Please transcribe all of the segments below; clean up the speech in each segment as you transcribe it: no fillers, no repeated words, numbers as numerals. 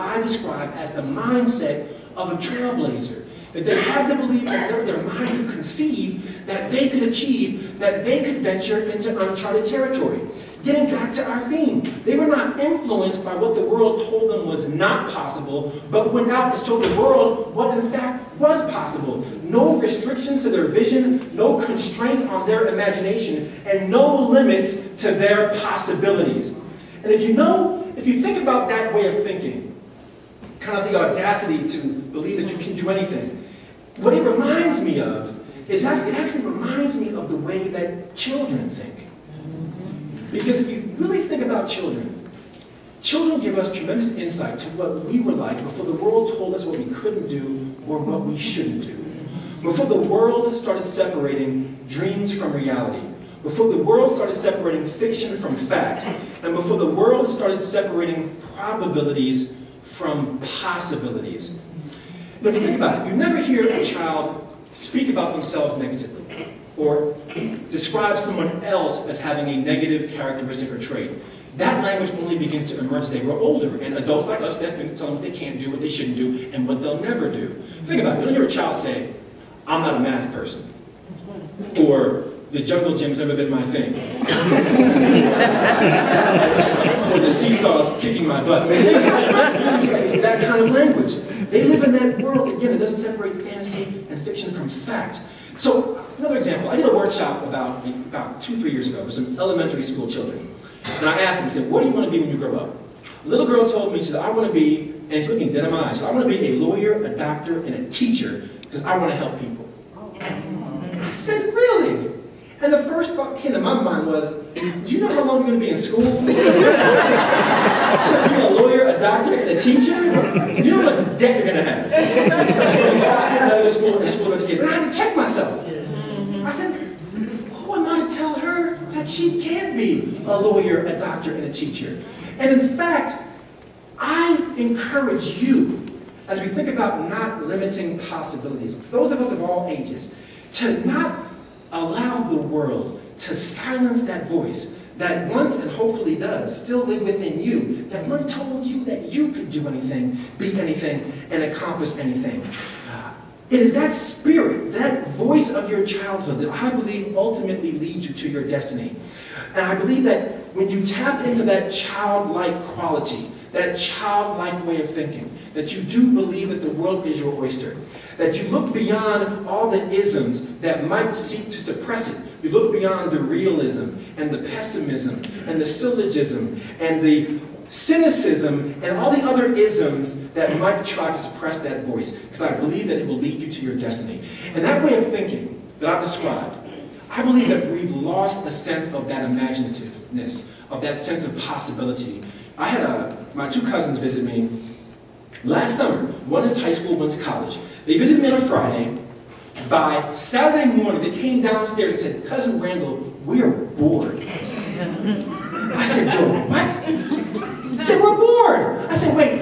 I describe as the mindset of a trailblazer. That they had to believe that their mind could conceive, that they could achieve, that they could venture into uncharted territory. Getting back to our theme, they were not influenced by what the world told them was not possible, but went out and showed the world what in fact was possible. No restrictions to their vision, no constraints on their imagination, and no limits to their possibilities. And if you think about that way of thinking, kind of the audacity to believe that you can do anything, what it reminds me of is that it actually reminds me of the way that children think. Because if you really think about children, children give us tremendous insight to what we were like before the world told us what we couldn't do or what we shouldn't do. Before the world started separating dreams from reality. Before the world started separating fiction from fact. And before the world started separating probabilities from possibilities. But if you think about it, you never hear a child speak about themselves negatively or describe someone else as having a negative characteristic or trait. That language only begins to emerge as they grow older, and adults like us step in and tell them what they can't do, what they shouldn't do, and what they'll never do. Think about it. You don't hear a child say, "I'm not a math person," or "the jungle gym's never been my thing," or "the seesaw's kicking my butt." That kind of language. They live in that world, again, that doesn't separate fantasy and fiction from fact. So, another example, I did a workshop about 2-3 years ago with some elementary school children. And I asked them, I said, "What do you want to be when you grow up?" A little girl told me, she said, "I want to be," and she's looking dead in my eyes, "I want to be a lawyer, a doctor, and a teacher, because I want to help people." I said, "Really?" And the first thought came to my mind was, do you know how long you're going to be in school? To be a lawyer, a doctor, and a teacher? You know how much debt you're going to have? Law school, medical school, and school education. And I had to check myself. I said, who am I to tell her that she can't be a lawyer, a doctor, and a teacher? And in fact, I encourage you, as we think about not limiting possibilities, those of us of all ages, to not allow the world to silence that voice that once, and hopefully does, still live within you, that once told you that you could do anything, be anything, and accomplish anything. It is that spirit, that voice of your childhood, that I believe ultimately leads you to your destiny. And I believe that when you tap into that childlike quality, that childlike way of thinking, that you do believe that the world is your oyster, that you look beyond all the isms that might seek to suppress it. You look beyond the realism and the pessimism and the syllogism and the cynicism and all the other isms that might try to suppress that voice, because I believe that it will lead you to your destiny. And that way of thinking that I've described, I believe that we've lost a sense of that imaginativeness, of that sense of possibility. I had my 2 cousins visit me last summer. One is high school, one's college. They visited me on a Friday. By Saturday morning, they came downstairs and said, "Cousin Randall, we're bored." I said, "Yo, what?" He said, "We're bored." I said, wait.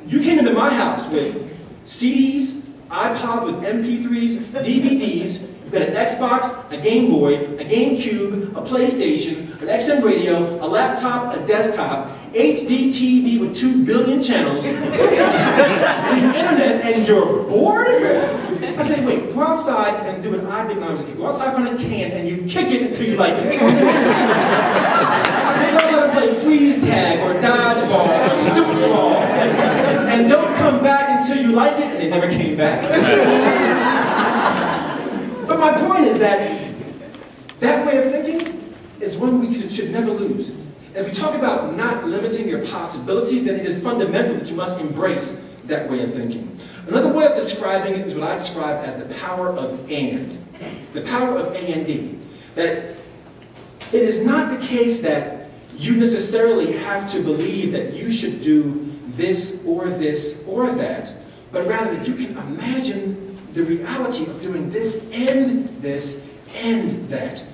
You came into my house with CDs, iPod with MP3s, DVDs, you got an Xbox, a Game Boy, a GameCube, a PlayStation, an XM radio, a laptop, a desktop, HD TV with 2 billion channels, the internet, and you're bored? I said, wait, go outside and do what I did when I was a kid. Go outside, find a can, and you kick it until you like it. I said, go outside and play freeze tag, or dodgeball, or stupid ball, and don't come back until you like it, and they never came back. But my point is that way of thinking is one we should never lose. And if we talk about not limiting your possibilities, then it is fundamental that you must embrace that way of thinking. Another way of describing it is what I describe as the power of and. The power of A&D. That it is not the case that you necessarily have to believe that you should do this or that, but rather that you can imagine the reality of doing this and that.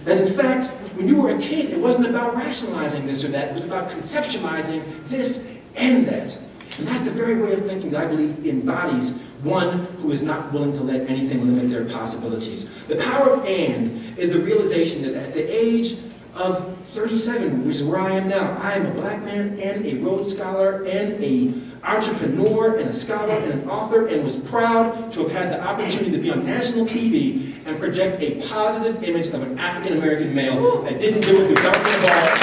And in fact, when you were a kid, it wasn't about rationalizing this or that, it was about conceptualizing this and that. And that's the very way of thinking that I believe embodies one who is not willing to let anything limit their possibilities. The power of and is the realization that at the age of 37, which is where I am now. I am a black man and a Rhodes Scholar and an entrepreneur and a scholar and an author, and was proud to have had the opportunity to be on national TV and project a positive image of an African American male that didn't do it through bouncing balls.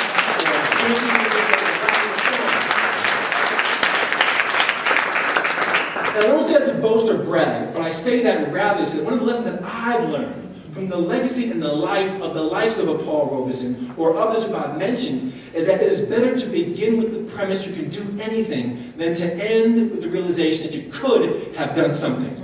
And I don't say that to boast or brag, but I say that rather so that one of the lessons that I've learned from the legacy and the life of the likes of a Paul Robeson or others who I've mentioned is that it is better to begin with the premise you can do anything than to end with the realization that you could have done something.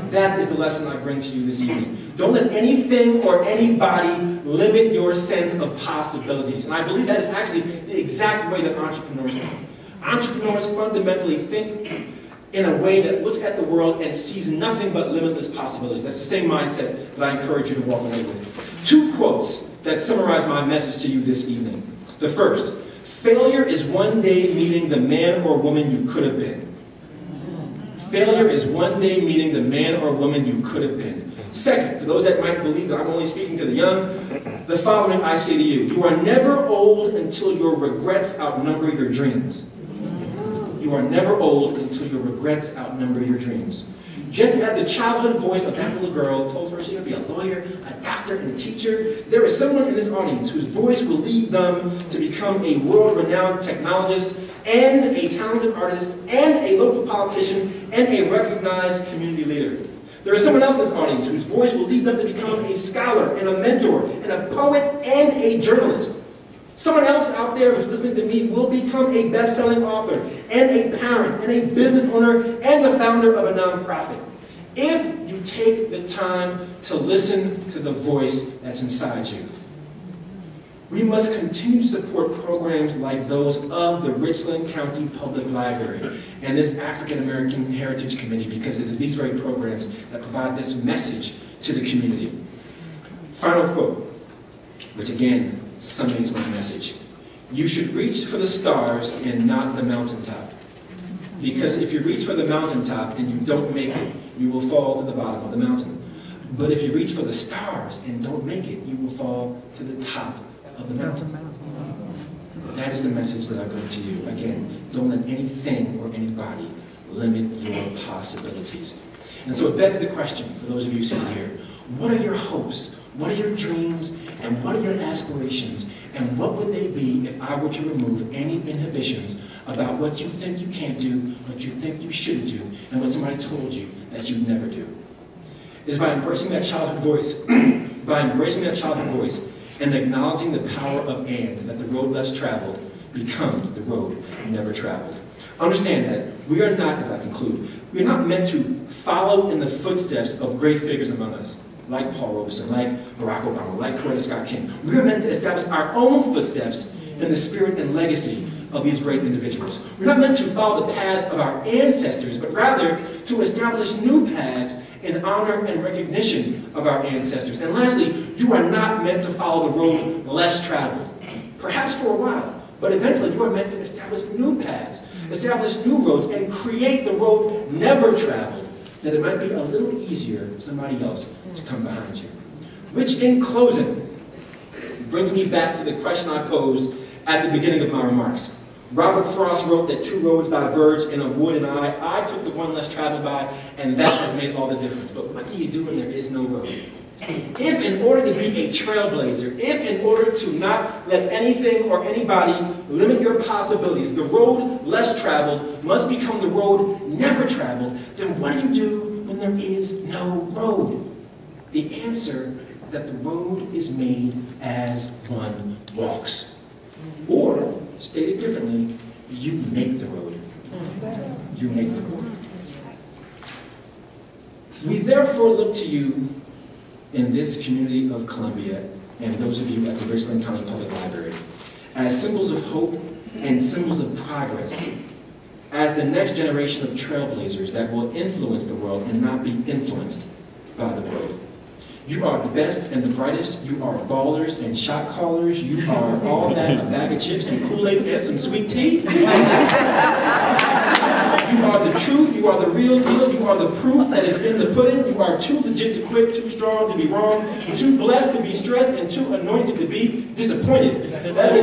That is the lesson I bring to you this evening. Don't let anything or anybody limit your sense of possibilities. And I believe that is actually the exact way that entrepreneurs think. Entrepreneurs fundamentally think in a way that looks at the world and sees nothing but limitless possibilities. That's the same mindset that I encourage you to walk away with. 2 quotes that summarize my message to you this evening. The first, failure is one day meeting the man or woman you could have been. Failure is one day meeting the man or woman you could have been. Second, for those that might believe that I'm only speaking to the young, the following I say to you: you are never old until your regrets outnumber your dreams. You are never old until your regrets outnumber your dreams. Just as the childhood voice of that little girl told her she would be a lawyer, a doctor, and a teacher, there is someone in this audience whose voice will lead them to become a world-renowned technologist and a talented artist and a local politician and a recognized community leader. There is someone else in this audience whose voice will lead them to become a scholar and a mentor and a poet and a journalist. Someone else out there who's listening to me will become a best-selling author and a parent and a business owner and the founder of a nonprofit. If you take the time to listen to the voice that's inside you. We must continue to support programs like those of the Richland County Public Library and this African American Heritage Committee, because it is these very programs that provide this message to the community. Final quote, which again summates my message. You should reach for the stars and not the mountaintop. Because if you reach for the mountaintop and you don't make it, you will fall to the bottom of the mountain. But if you reach for the stars and don't make it, you will fall to the top of the mountain. That is the message that I bring to you. Again, don't let anything or anybody limit your possibilities. And so it begs the question, for those of you sitting here, what are your hopes? What are your dreams? And what are your aspirations? And what would they be if I were to remove any inhibitions about what you think you can't do, what you think you should do, and what somebody told you that you'd never do? It's by embracing that childhood voice, and acknowledging the power of and, that the road less traveled becomes the road never traveled. Understand that we are not, as I conclude, we are not meant to follow in the footsteps of great figures among us, like Paul Robeson, like Barack Obama, like Coretta Scott King. We are meant to establish our own footsteps in the spirit and legacy of these great individuals. We're not meant to follow the paths of our ancestors, but rather to establish new paths in honor and recognition of our ancestors. And lastly, you are not meant to follow the road less traveled, perhaps for a while, but eventually you are meant to establish new paths, establish new roads, and create the road never traveled, that it might be a little easier for somebody else to come behind you. Which, in closing, brings me back to the question I posed at the beginning of my remarks. Robert Frost wrote that 2 roads diverge in a wood, and I took the one less traveled by, and that has made all the difference. But what do you do when there is no road? If in order to be a trailblazer, if in order to not let anything or anybody limit your possibilities, the road less traveled must become the road never traveled, then what do you do when there is no road? The answer is that the road is made as one walks. Or, stated differently, you make the road. You make the road. We therefore look to you in this community of Columbia, and those of you at the Richland County Public Library, as symbols of hope and symbols of progress, as the next generation of trailblazers that will influence the world and not be influenced by the world. You are the best and the brightest. You are ballers and shot callers. You are all that, a bag of chips and Kool-Aid and some sweet tea. You are the truth. You are the real deal. You are the proof that is in the pudding. You are too legit to quit, too strong to be wrong, too blessed to be stressed, and too anointed to be disappointed. That's